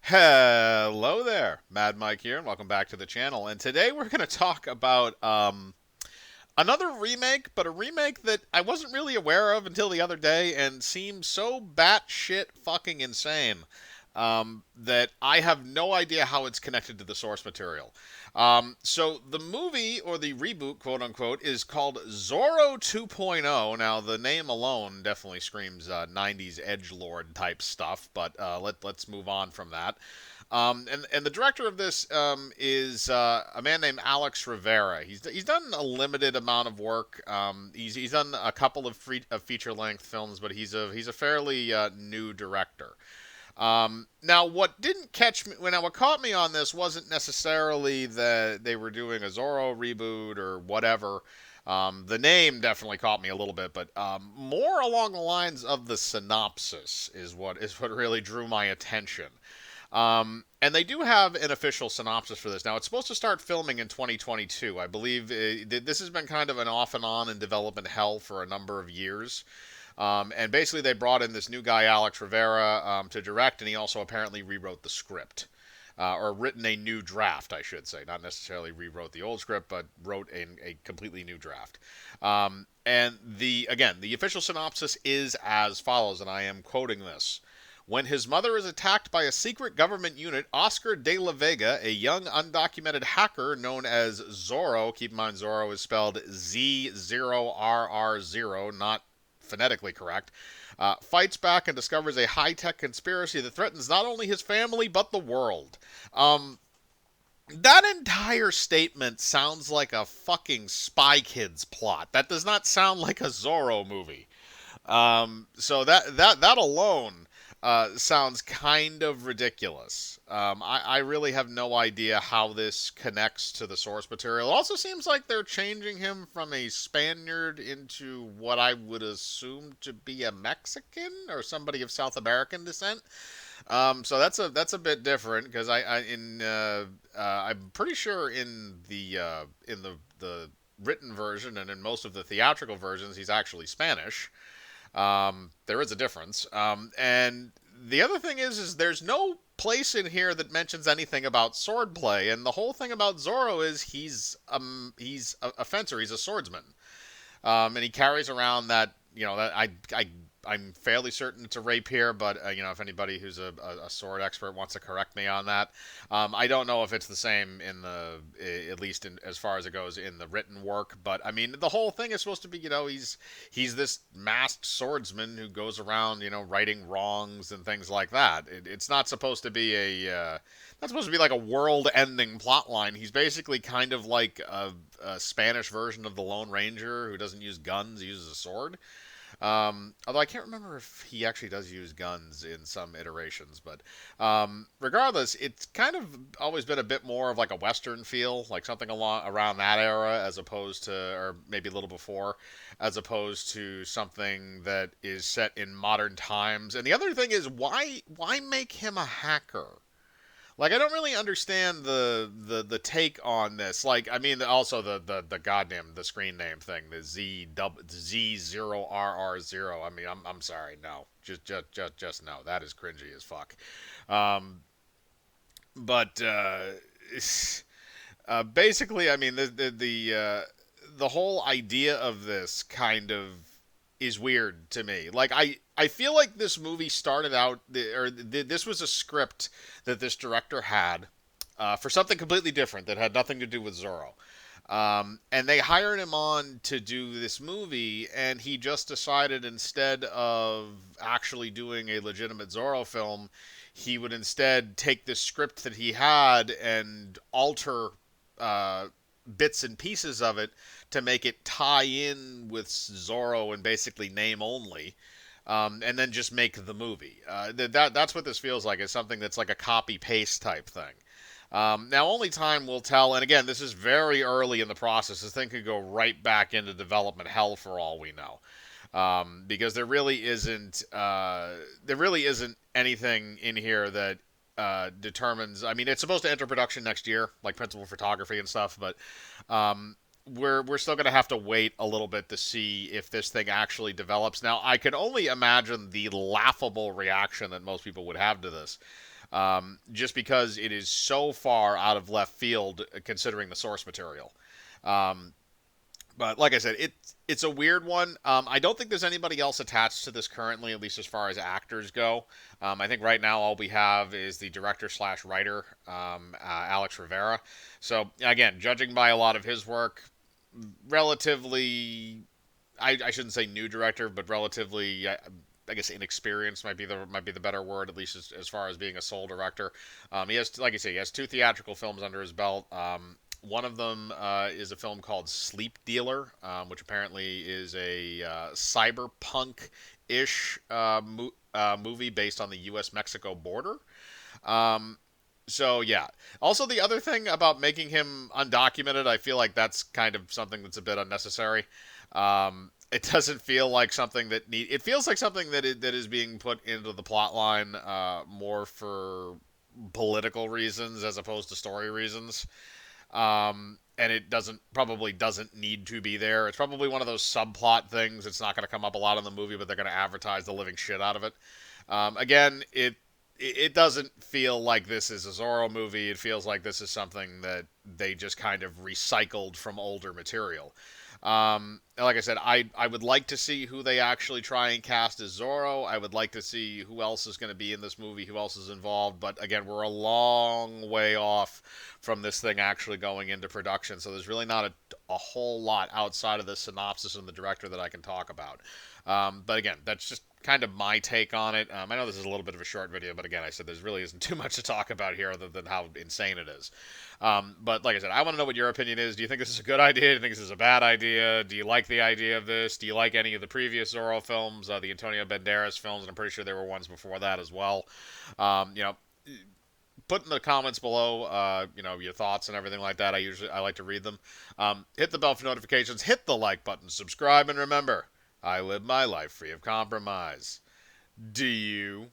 Hello there, Mad Mike here, and welcome back to the channel. And today we're going to talk about another remake, but a remake that I wasn't really aware of until the other day and seemed so batshit fucking insane that I have no idea how it's connected to the source material. So the movie, or the reboot, quote unquote, is called Zorro 2.0. Now, the name alone definitely screams 90s edgelord type stuff, but let's move on from that. And the director of this is a man named Alex Rivera. He's done a limited amount of work. He's done a couple of feature length films, but he's a fairly new director. Now, what didn't catch me, now what caught me on this wasn't necessarily that they were doing a Zorro reboot or whatever. The name definitely caught me a little bit, but more along the lines of the synopsis is what really drew my attention. And they do have an official synopsis for this. Now, it's supposed to start filming in 2022. I believe this has been kind of an off and on in development hell for a number of years. And basically, they brought in this new guy, Alex Rivera, to direct, and he also apparently rewrote the script. Or written a new draft, I should say. Not necessarily rewrote the old script, but wrote a completely new draft. And the official synopsis is as follows, and I am quoting this. When his mother is attacked by a secret government unit, Oscar de la Vega, a young undocumented hacker known as Zorro, keep in mind Zorro is spelled Z0RR0, not phonetically correct, fights back and discovers a high-tech conspiracy that threatens not only his family but the world. That entire statement sounds like a fucking Spy Kids plot. That does not sound like a Zorro movie. So that alone sounds kind of ridiculous. I really have no idea how this connects to the source material. It also seems like they're changing him from a Spaniard into what I would assume to be a Mexican or somebody of South American descent. So that's a bit different because I'm pretty sure in the written version and in most of the theatrical versions he's actually Spanish. There is a difference. And the other thing is there's no place in here that mentions anything about swordplay, and the whole thing about Zorro is he's a fencer, he's a swordsman, and he carries around that that I'm fairly certain it's a rapier, but if anybody who's a sword expert wants to correct me on that, I don't know if it's the same in at least as far as it goes in the written work. But I mean, the whole thing is supposed to be, he's this masked swordsman who goes around, righting wrongs and things like that. It's not supposed to be not supposed to be like a world-ending plot line. He's basically kind of like a Spanish version of the Lone Ranger who doesn't use guns, he uses a sword. Although I can't remember if he actually does use guns in some iterations, but regardless, it's kind of always been a bit more of like a Western feel, like something around that era, as opposed to, or maybe a little before, as opposed to something that is set in modern times. And the other thing is, why make him a hacker? Like, I don't really understand the take on this. Like, I mean, also the goddamn the screen name thing, the Z0RR0. I mean, I'm sorry, no, just no. That is cringy as fuck. Um, but basically, I mean, the whole idea of this kind of is weird to me. Like, I feel like this movie started out, this was a script that this director had for something completely different that had nothing to do with Zorro. And they hired him on to do this movie, and he just decided instead of actually doing a legitimate Zorro film, he would instead take this script that he had and alter uh, bits and pieces of it to make it tie in with Zorro and basically name only. And then just make the movie. That's what this feels like. It's something that's like a copy paste type thing. Now, only time will tell. And again, this is very early in the process. This thing could go right back into development hell for all we know, because there really isn't anything in here that determines. I mean, it's supposed to enter production next year, like principal photography and stuff, but we're still going to have to wait a little bit to see if this thing actually develops. Now, I can only imagine the laughable reaction that most people would have to this. just because it is so far out of left field considering the source material. Um, but like I said, it's a weird one. I don't think there's anybody else attached to this currently, at least as far as actors go. I think right now all we have is the director slash writer, Alex Rivera. So again, judging by a lot of his work, relatively, I shouldn't say new director, but relatively, I guess inexperienced might be the better word, at least as far as being a sole director. He has, like you say, he has two theatrical films under his belt. One of them is a film called Sleep Dealer, which apparently is a cyberpunk-ish movie based on the U.S.-Mexico border. Um, so yeah. Also, the other thing about making him undocumented, I feel like that's kind of something that's a bit unnecessary. It doesn't feel like something it feels like something that is being put into the plot line more for political reasons as opposed to story reasons. And it probably doesn't need to be there. It's probably one of those subplot things. It's not going to come up a lot in the movie, but they're going to advertise the living shit out of it. Again, it doesn't feel like this is a Zorro movie. It feels like this is something that they just kind of recycled from older material. Like I said, I would like to see who they actually try and cast as Zorro. I would like to see who else is going to be in this movie, who else is involved. But again, we're a long way off from this thing actually going into production. So there's really not a whole lot outside of the synopsis and the director that I can talk about. But again, that's just kind of my take on it. I know this is a little bit of a short video, but again, I said there really isn't too much to talk about here other than how insane it is. But like I said, I want to know what your opinion is. Do you think this is a good idea? Do you think this is a bad idea? Do you like the idea of this? Do you like any of the previous Zorro films, the Antonio Banderas films? And I'm pretty sure there were ones before that as well. You know, put in the comments below, your thoughts and everything like that. I like to read them. Hit the bell for notifications. Hit the like button. Subscribe, and remember, I live my life free of compromise. Do you?